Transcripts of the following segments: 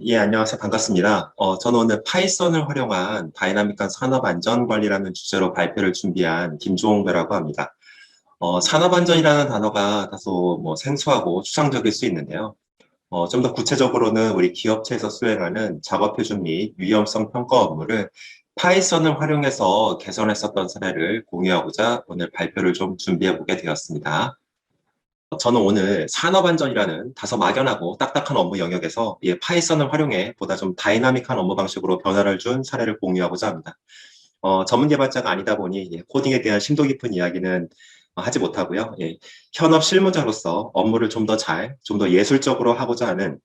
예, 안녕하세요. 반갑습니다. 저는 오늘 파이썬을 활용한 다이나믹한 산업안전관리라는 주제로 발표를 준비한 김종배라고 합니다. 산업안전이라는 단어가 다소 생소하고 추상적일 수 있는데요. 좀 더 구체적으로는 우리 기업체에서 수행하는 작업표준 및 위험성 평가 업무를 파이썬을 활용해서 개선했었던 사례를 공유하고자 오늘 발표를 좀 준비해 보게 되었습니다. 저는 오늘 산업안전이라는 다소 막연하고 딱딱한 업무 영역에서 파이썬을 활용해 보다 좀 다이나믹한 업무 방식으로 변화를 준 사례를 공유하고자 합니다. 전문 개발자가 아니다 보니 코딩에 대한 심도 깊은 이야기는 하지 못하고요. 현업 실무자로서 업무를 좀 더 좀 더 예술적으로 하고자 하는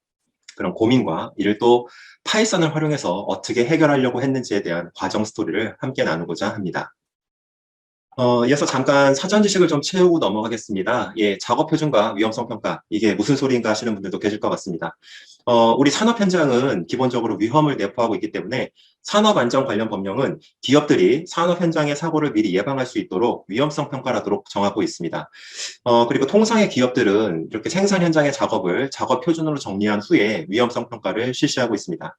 그런 고민과 이를 또 파이썬을 활용해서 어떻게 해결하려고 했는지에 대한 과정 스토리를 함께 나누고자 합니다. 이어서 잠깐 사전 지식을 좀 채우고 넘어가겠습니다. 예, 작업 표준과 위험성 평가, 이게 무슨 소리인가 하시는 분들도 계실 것 같습니다. 우리 산업 현장은 기본적으로 위험을 내포하고 있기 때문에 산업 안전 관련 법령은 기업들이 산업 현장의 사고를 미리 예방할 수 있도록 위험성 평가를 하도록 정하고 있습니다. 그리고 통상의 기업들은 이렇게 생산 현장의 작업을 작업 표준으로 정리한 후에 위험성 평가를 실시하고 있습니다.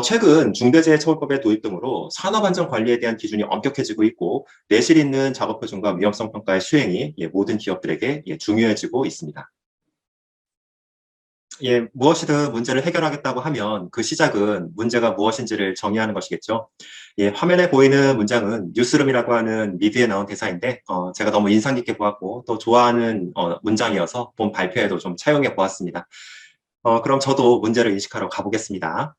최근 중대재해처벌법의 도입 등으로 산업안전관리에 대한 기준이 엄격해지고 있고 내실 있는 작업표준과 위험성 평가의 수행이 모든 기업들에게 중요해지고 있습니다. 무엇이든 문제를 해결하겠다고 하면 그 시작은 문제가 무엇인지를 정의하는 것이겠죠. 화면에 보이는 문장은 뉴스룸이라고 하는 리뷰에 나온 대사인데 제가 너무 인상 깊게 보았고 또 좋아하는 문장이어서 본 발표에도 좀 차용해 보았습니다. 그럼 저도 문제를 인식하러 가보겠습니다.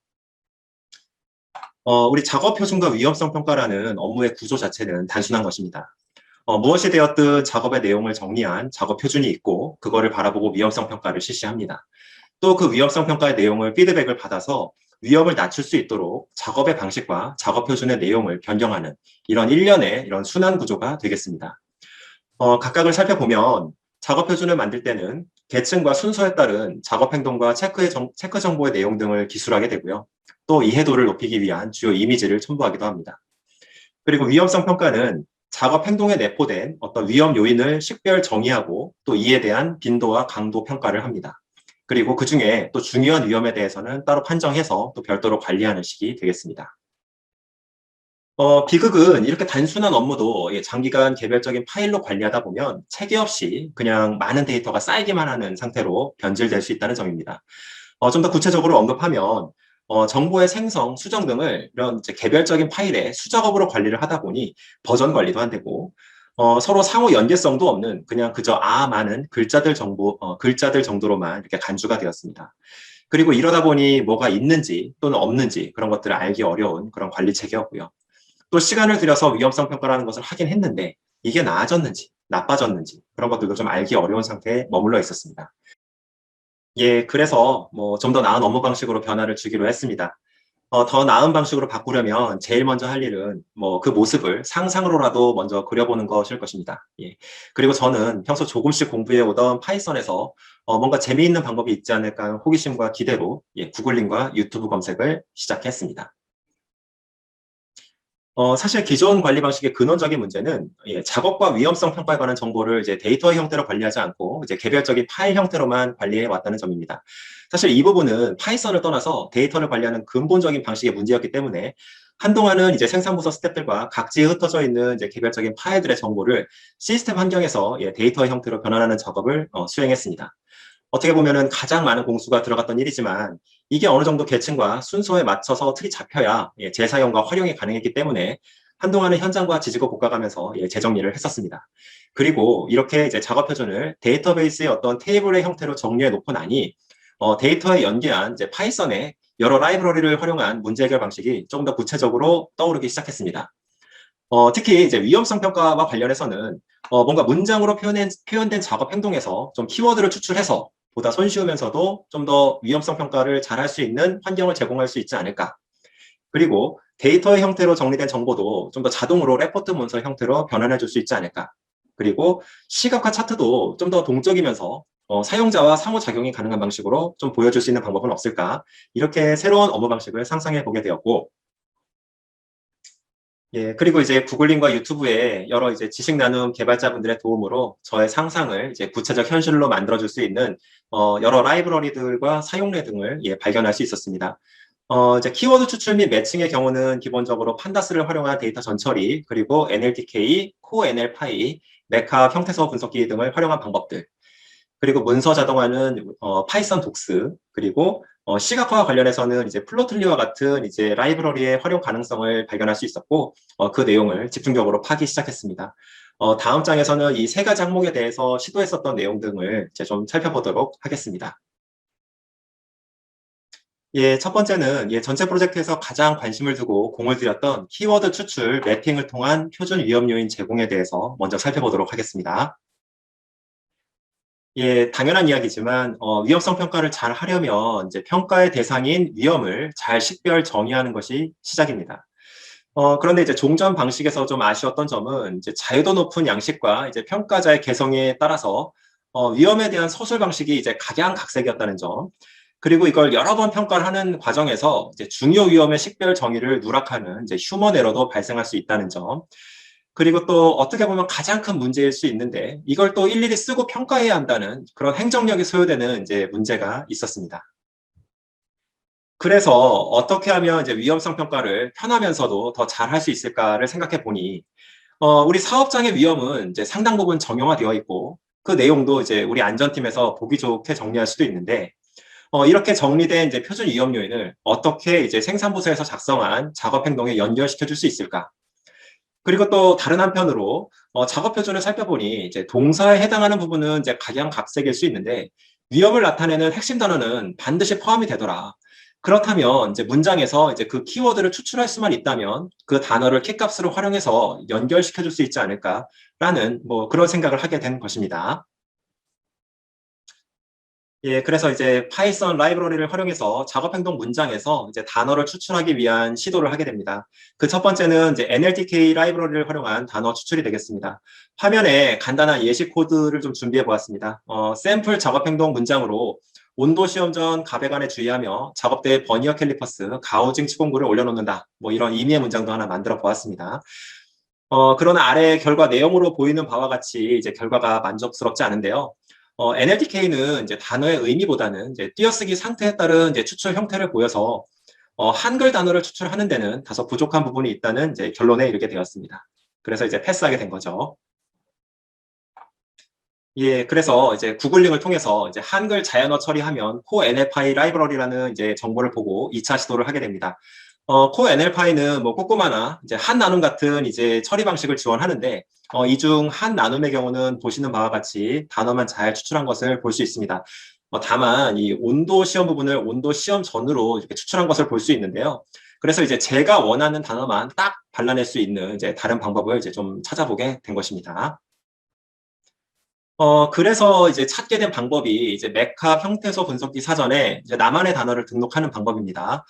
우리 작업 표준과 위험성 평가라는 업무의 구조 자체는 단순한 것입니다. 무엇이 되었든 작업의 내용을 정리한 작업 표준이 있고 그거를 바라보고 위험성 평가를 실시합니다. 또 그 위험성 평가의 내용을 피드백을 받아서 위험을 낮출 수 있도록 작업의 방식과 작업 표준의 내용을 변경하는 이런 일련의 이런 순환 구조가 되겠습니다. 각각을 살펴보면 작업 표준을 만들 때는 계층과 순서에 따른 작업 행동과 체크 정보의 내용 등을 기술하게 되고요. 또 이해도를 높이기 위한 주요 이미지를 첨부하기도 합니다. 그리고 위험성 평가는 작업 행동에 내포된 어떤 위험 요인을 식별 정의하고 또 이에 대한 빈도와 강도 평가를 합니다. 그리고 그 중에 또 중요한 위험에 대해서는 따로 판정해서 또 별도로 관리하는 식이 되겠습니다. 비극은 이렇게 단순한 업무도 장기간 개별적인 파일로 관리하다 보면 체계 없이 그냥 많은 데이터가 쌓이기만 하는 상태로 변질될 수 있다는 점입니다. 좀 더 구체적으로 언급하면 정보의 생성, 수정 등을 이런 이제 개별적인 파일에 수작업으로 관리를 하다 보니 버전 관리도 안 되고 서로 상호 연계성도 없는 그냥 그저 많은 글자들 정도로만 이렇게 간주가 되었습니다. 그리고 이러다 보니 뭐가 있는지 또는 없는지 그런 것들을 알기 어려운 그런 관리 체계였고요. 또 시간을 들여서 위험성 평가라는 것을 하긴 했는데 이게 나아졌는지 나빠졌는지 그런 것들도 좀 알기 어려운 상태에 머물러 있었습니다. 그래서 좀 더 나은 업무 방식으로 변화를 주기로 했습니다. 더 나은 방식으로 바꾸려면 제일 먼저 할 일은 그 모습을 상상으로라도 먼저 그려보는 것일 것입니다. 그리고 저는 평소 조금씩 공부해 오던 파이썬에서 뭔가 재미있는 방법이 있지 않을까 하는 호기심과 기대로 구글링과 유튜브 검색을 시작했습니다. 사실 기존 관리 방식의 근원적인 문제는 작업과 위험성 평가에 관한 정보를 이제 데이터 형태로 관리하지 않고 이제 개별적인 파일 형태로만 관리해 왔다는 점입니다. 사실 이 부분은 파이썬을 떠나서 데이터를 관리하는 근본적인 방식의 문제였기 때문에 한동안은 이제 생산부서 스태프들과 각지에 흩어져 있는 이제 개별적인 파일들의 정보를 시스템 환경에서 데이터 형태로 변환하는 작업을 수행했습니다. 어떻게 보면은 가장 많은 공수가 들어갔던 일이지만 이게 어느 정도 계층과 순서에 맞춰서 틀이 잡혀야 재사용과 활용이 가능했기 때문에 한동안은 현장과 지지고 볶아가면서 재정리를 했었습니다. 그리고 이렇게 이제 작업 표준을 데이터베이스의 어떤 테이블의 형태로 정리해 놓고 나니 데이터에 연계한 이제 파이썬의 여러 라이브러리를 활용한 문제 해결 방식이 조금 더 구체적으로 떠오르기 시작했습니다. 특히 이제 위험성 평가와 관련해서는 뭔가 문장으로 표현된 작업 행동에서 좀 키워드를 추출해서 보다 손쉬우면서도 좀 더 위험성 평가를 잘할 수 있는 환경을 제공할 수 있지 않을까. 그리고 데이터의 형태로 정리된 정보도 좀 더 자동으로 레포트 문서 형태로 변환해 줄 수 있지 않을까. 그리고 시각화 차트도 좀 더 동적이면서 사용자와 상호작용이 가능한 방식으로 좀 보여줄 수 있는 방법은 없을까. 이렇게 새로운 업무 방식을 상상해 보게 되었고, 그리고 이제 구글링과 유튜브에 여러 이제 지식 나눔 개발자분들의 도움으로 저의 상상을 이제 구체적 현실로 만들어줄 수 있는 여러 라이브러리들과 사용례 등을 발견할 수 있었습니다. 이제 키워드 추출 및 매칭의 경우는 기본적으로 판다스를 활용한 데이터 전처리, 그리고 NLTK, CoNLPy, 맥합 형태소 분석기 등을 활용한 방법들, 그리고 문서 자동화는 파이썬 독스, 그리고 시각화와 관련해서는 이제 플로틀리와 같은 이제 라이브러리의 활용 가능성을 발견할 수 있었고, 그 내용을 집중적으로 파기 시작했습니다. 다음 장에서는 이 세 가지 항목에 대해서 시도했었던 내용 등을 이제 좀 살펴보도록 하겠습니다. 첫 번째는 전체 프로젝트에서 가장 관심을 두고 공을 들였던 키워드 추출, 매핑을 통한 표준 위험 요인 제공에 대해서 먼저 살펴보도록 하겠습니다. 당연한 이야기지만 위험성 평가를 잘 하려면 이제 평가의 대상인 위험을 잘 식별 정의하는 것이 시작입니다. 그런데 이제 종전 방식에서 좀 아쉬웠던 점은 이제 자유도 높은 양식과 이제 평가자의 개성에 따라서 위험에 대한 서술 방식이 이제 각양각색이었다는 점, 그리고 이걸 여러 번 평가를 하는 과정에서 이제 중요 위험의 식별 정의를 누락하는 이제 휴먼 에러도 발생할 수 있다는 점, 그리고 또 어떻게 보면 가장 큰 문제일 수 있는데 이걸 또 일일이 쓰고 평가해야 한다는 그런 행정력이 소요되는 이제 문제가 있었습니다. 그래서 어떻게 하면 이제 위험성 평가를 편하면서도 더 잘 할 수 있을까를 생각해 보니 우리 사업장의 위험은 이제 상당 부분 정형화되어 있고 그 내용도 이제 우리 안전팀에서 보기 좋게 정리할 수도 있는데 이렇게 정리된 이제 표준 위험 요인을 어떻게 이제 생산부서에서 작성한 작업 행동에 연결시켜 줄 수 있을까? 그리고 또 다른 한편으로 작업 표준을 살펴보니 이제 동사에 해당하는 부분은 이제 각양각색일 수 있는데 위험을 나타내는 핵심 단어는 반드시 포함이 되더라. 그렇다면 이제 문장에서 이제 그 키워드를 추출할 수만 있다면 그 단어를 키값으로 활용해서 연결시켜 줄 수 있지 않을까라는 뭐 그런 생각을 하게 된 것입니다. 그래서 이제 파이썬 라이브러리를 활용해서 작업 행동 문장에서 이제 단어를 추출하기 위한 시도를 하게 됩니다. 그 첫 번째는 이제 NLTK 라이브러리를 활용한 단어 추출이 되겠습니다. 화면에 간단한 예시 코드를 좀 준비해 보았습니다. 샘플 작업 행동 문장으로 온도 시험 전 가배관에 주의하며 작업대 버니어 캘리퍼스 가우징 치공구를 올려놓는다. 뭐 이런 의미의 문장도 하나 만들어 보았습니다. 그러나 아래 결과 내용으로 보이는 바와 같이 이제 결과가 만족스럽지 않은데요. NLTK는 이제 단어의 의미보다는 이제 띄어쓰기 상태에 따른 이제 추출 형태를 보여서 한글 단어를 추출하는 데는 다소 부족한 부분이 있다는 이제 결론에 이르게 되었습니다. 그래서 이제 패스하게 된 거죠. 그래서 이제 구글링을 통해서 이제 한글 자연어 처리하면 CoNLPy 라이브러리라는 이제 정보를 보고 2차 시도를 하게 됩니다. CoNLPy는 뭐 꼬꼬마나 이제 한 나눔 같은 이제 처리 방식을 지원하는데 이 중 한 나눔의 경우는 보시는 바와 같이 단어만 잘 추출한 것을 볼 수 있습니다. 다만 이 온도 시험 부분을 온도 시험 전으로 이렇게 추출한 것을 볼 수 있는데요. 그래서 이제 제가 원하는 단어만 딱 발라낼 수 있는 이제 다른 방법을 이제 좀 찾아보게 된 것입니다. 그래서 이제 찾게 된 방법이 이제 맥합 형태소 분석기 사전에 이제 나만의 단어를 등록하는 방법입니다.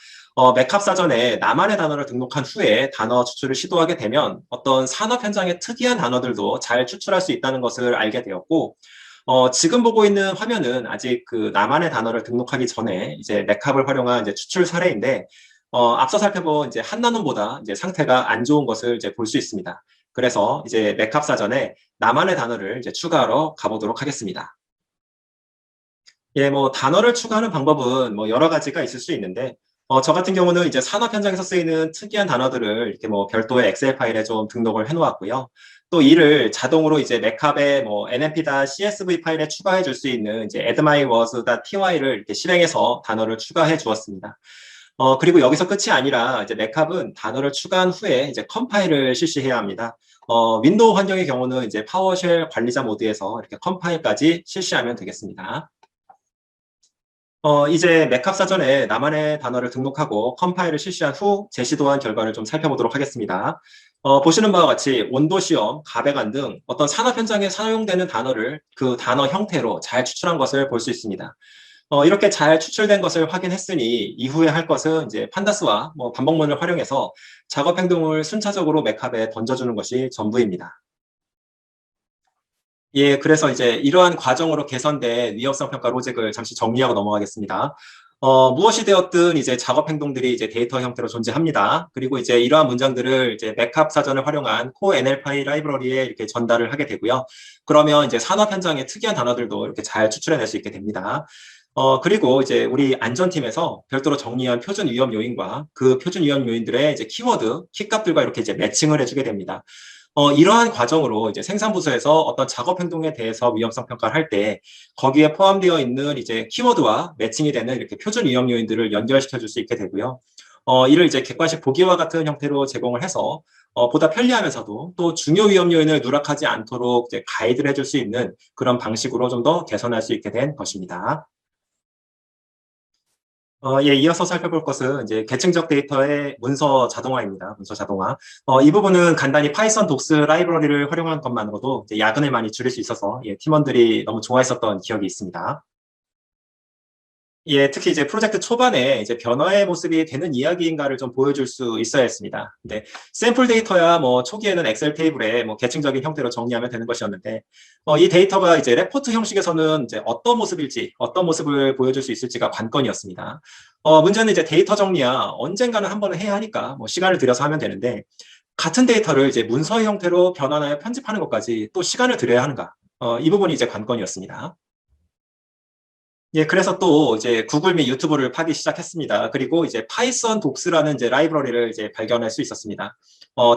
맥합 사전에 나만의 단어를 등록한 후에 단어 추출을 시도하게 되면 어떤 산업 현장의 특이한 단어들도 잘 추출할 수 있다는 것을 알게 되었고, 지금 보고 있는 화면은 아직 그 나만의 단어를 등록하기 전에 이제 맥합을 활용한 이제 추출 사례인데, 앞서 살펴본 이제 한나눔보다 이제 상태가 안 좋은 것을 이제 볼 수 있습니다. 그래서 이제 맥합 사전에 나만의 단어를 이제 추가하러 가보도록 하겠습니다. 뭐 단어를 추가하는 방법은 뭐 여러 가지가 있을 수 있는데, 저 같은 경우는 이제 산업 현장에서 쓰이는 특이한 단어들을 이렇게 뭐 별도의 엑셀 파일에 좀 등록을 해놓았고요. 또 이를 자동으로 이제 맥합의 뭐 nmp.csv 파일에 추가해 줄 수 있는 이제 addmywords.ty를 이렇게 실행해서 단어를 추가해 주었습니다. 그리고 여기서 끝이 아니라 이제 맥합은 단어를 추가한 후에 이제 컴파일을 실시해야 합니다. 윈도우 환경의 경우는 이제 파워쉘 관리자 모드에서 이렇게 컴파일까지 실시하면 되겠습니다. 이제 맥합 사전에 나만의 단어를 등록하고 컴파일을 실시한 후 재시도한 결과를 좀 살펴보도록 하겠습니다. 보시는 바와 같이 온도 시험, 가배관 등 어떤 산업 현장에 사용되는 단어를 그 단어 형태로 잘 추출한 것을 볼 수 있습니다. 이렇게 잘 추출된 것을 확인했으니 이후에 할 것은 이제 판다스와 뭐 반복문을 활용해서 작업 행동을 순차적으로 맥합에 던져주는 것이 전부입니다. 그래서 이제 이러한 과정으로 개선된 위협성 평가 로직을 잠시 정리하고 넘어가겠습니다. 무엇이 되었든 이제 작업 행동들이 이제 데이터 형태로 존재합니다. 그리고 이제 이러한 문장들을 이제 맥캅 사전을 활용한 코 NLPy 라이브러리에 이렇게 전달을 하게 되고요. 그러면 이제 산업 현장의 특이한 단어들도 이렇게 잘 추출해낼 수 있게 됩니다. 그리고 이제 우리 안전팀에서 별도로 정리한 표준 위험 요인과 그 표준 위험 요인들의 이제 키워드, 키값들과 이렇게 이제 매칭을 해주게 됩니다. 이러한 과정으로 이제 생산부서에서 어떤 작업 행동에 대해서 위험성 평가를 할 때 거기에 포함되어 있는 이제 키워드와 매칭이 되는 이렇게 표준 위험 요인들을 연결시켜 줄 수 있게 되고요. 이를 이제 객관식 보기와 같은 형태로 제공을 해서 보다 편리하면서도 또 중요 위험 요인을 누락하지 않도록 이제 가이드를 해줄 수 있는 그런 방식으로 좀 더 개선할 수 있게 된 것입니다. 예, 이어서 살펴볼 것은 이제 계층적 데이터의 문서 자동화입니다. 문서 자동화. 이 부분은 간단히 파이썬 독스 라이브러리를 활용한 것만으로도 이제 야근을 많이 줄일 수 있어서 예, 팀원들이 너무 좋아했었던 기억이 있습니다. 예, 특히 이제 프로젝트 초반에 이제 변화의 모습이 되는 이야기인가를 좀 보여줄 수 있어야 했습니다. 근데 샘플 데이터야 뭐 초기에는 엑셀 테이블에 뭐 계층적인 형태로 정리하면 되는 것이었는데, 이 데이터가 이제 레포트 형식에서는 이제 어떤 모습일지, 어떤 모습을 보여줄 수 있을지가 관건이었습니다. 문제는 이제 데이터 정리야 언젠가는 한 번은 해야 하니까 뭐 시간을 들여서 하면 되는데, 같은 데이터를 이제 문서 형태로 변환하여 편집하는 것까지 또 시간을 들여야 하는가? 이 부분이 이제 관건이었습니다. 예, 그래서 또 이제 구글 및 유튜브를 파기 시작했습니다. 그리고 이제 파이썬 독스라는 이제 라이브러리를 이제 발견할 수 있었습니다.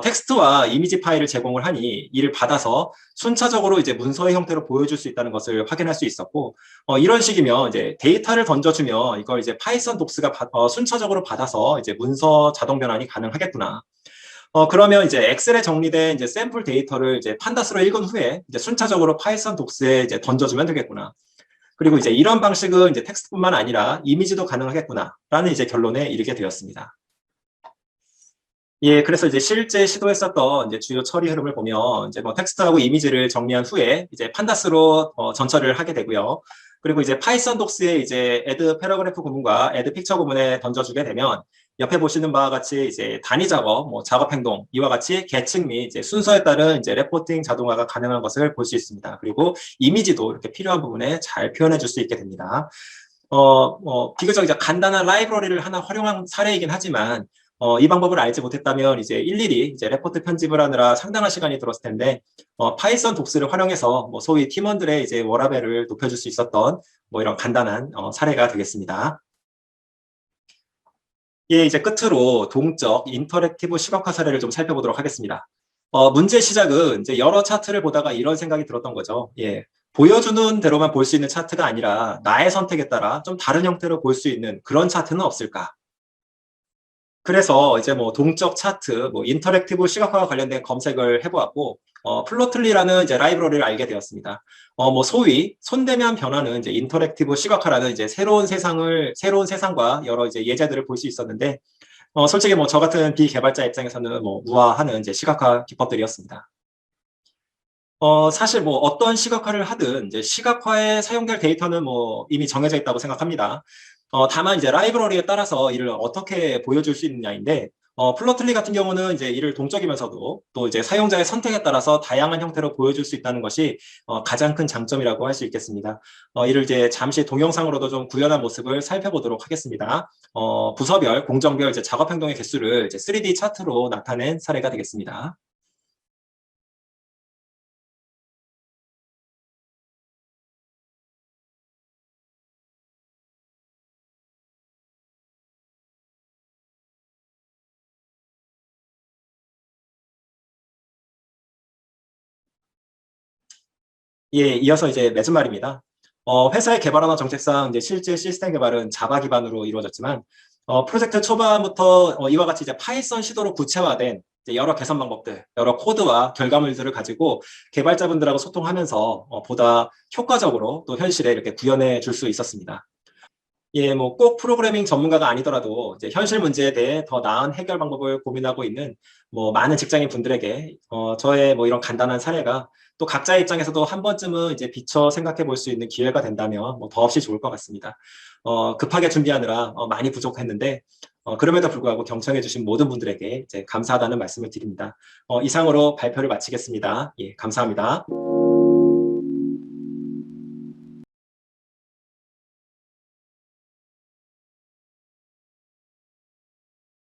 텍스트와 이미지 파일을 제공을 하니 이를 받아서 순차적으로 이제 문서의 형태로 보여줄 수 있다는 것을 확인할 수 있었고, 이런 식이면 이제 데이터를 던져주면 이걸 이제 파이썬 독스가 순차적으로 받아서 이제 문서 자동 변환이 가능하겠구나. 그러면 이제 엑셀에 정리된 이제 샘플 데이터를 이제 판다스로 읽은 후에 이제 순차적으로 파이썬 독스에 이제 던져주면 되겠구나. 그리고 이제 이런 방식은 이제 텍스트뿐만 아니라 이미지도 가능하겠구나라는 이제 결론에 이르게 되었습니다. 예, 그래서 이제 실제 시도했었던 이제 주요 처리 흐름을 보면 이제 뭐 텍스트하고 이미지를 정리한 후에 이제 판다스로 전처리를 하게 되고요. 그리고 이제 파이썬 독스에 이제 add 패러그래프 구문과 add 픽처 구문에 던져주게 되면 옆에 보시는 바와 같이 이제 단위 작업, 뭐 작업 행동 이와 같이 계층 및 이제 순서에 따른 이제 레포팅 자동화가 가능한 것을 볼 수 있습니다. 그리고 이미지도 이렇게 필요한 부분에 잘 표현해 줄 수 있게 됩니다. 비교적 이제 간단한 라이브러리를 하나 활용한 사례이긴 하지만 이 방법을 알지 못했다면 이제 일일이 이제 레포트 편집을 하느라 상당한 시간이 들었을 텐데 파이썬 독스를 활용해서 뭐 소위 팀원들의 이제 워라밸을 높여줄 수 있었던 뭐 이런 간단한 사례가 되겠습니다. 예, 이제 끝으로 동적 인터랙티브 시각화 사례를 좀 살펴보도록 하겠습니다. 문제 시작은 이제 여러 차트를 보다가 이런 생각이 들었던 거죠. 예, 보여주는 대로만 볼 수 있는 차트가 아니라 나의 선택에 따라 좀 다른 형태로 볼 수 있는 그런 차트는 없을까? 그래서 이제 뭐 동적 차트, 뭐 인터랙티브 시각화와 관련된 검색을 해보았고, 플로틀리라는 이제 라이브러리를 알게 되었습니다. 뭐 소위 손대면 변화는 이제 인터랙티브 시각화라는 이제 새로운 세상과 여러 이제 예제들을 볼 수 있었는데, 솔직히 뭐 저 같은 비개발자 입장에서는 뭐 우아하는 이제 시각화 기법들이었습니다. 사실 뭐 어떤 시각화를 하든 이제 시각화에 사용될 데이터는 뭐 이미 정해져 있다고 생각합니다. 다만 이제 라이브러리에 따라서 이를 어떻게 보여줄 수 있느냐인데, 플러틀리 같은 경우는 이제 이를 동적이면서도 또 이제 사용자의 선택에 따라서 다양한 형태로 보여줄 수 있다는 것이 가장 큰 장점이라고 할 수 있겠습니다. 이를 이제 잠시 동영상으로도 좀 구현한 모습을 살펴보도록 하겠습니다. 부서별, 공정별 이제 작업 행동의 개수를 이제 3D 차트로 나타낸 사례가 되겠습니다. 예, 이어서 이제 맺은 말입니다. 회사의 개발 언어 정책상 이제 실제 시스템 개발은 자바 기반으로 이루어졌지만, 프로젝트 초반부터 이와 같이 이제 파이썬 시도로 구체화된 이제 여러 개선 방법들, 여러 코드와 결과물들을 가지고 개발자분들하고 소통하면서 보다 효과적으로 또 현실에 이렇게 구현해 줄 수 있었습니다. 예, 뭐 꼭 프로그래밍 전문가가 아니더라도 이제 현실 문제에 대해 더 나은 해결 방법을 고민하고 있는 뭐 많은 직장인 분들에게 저의 뭐 이런 간단한 사례가 또 각자의 입장에서도 한 번쯤은 이제 비춰 생각해 볼 수 있는 기회가 된다면 뭐 더없이 좋을 것 같습니다. 급하게 준비하느라 많이 부족했는데 그럼에도 불구하고 경청해 주신 모든 분들에게 이제 감사하다는 말씀을 드립니다. 이상으로 발표를 마치겠습니다. 예, 감사합니다.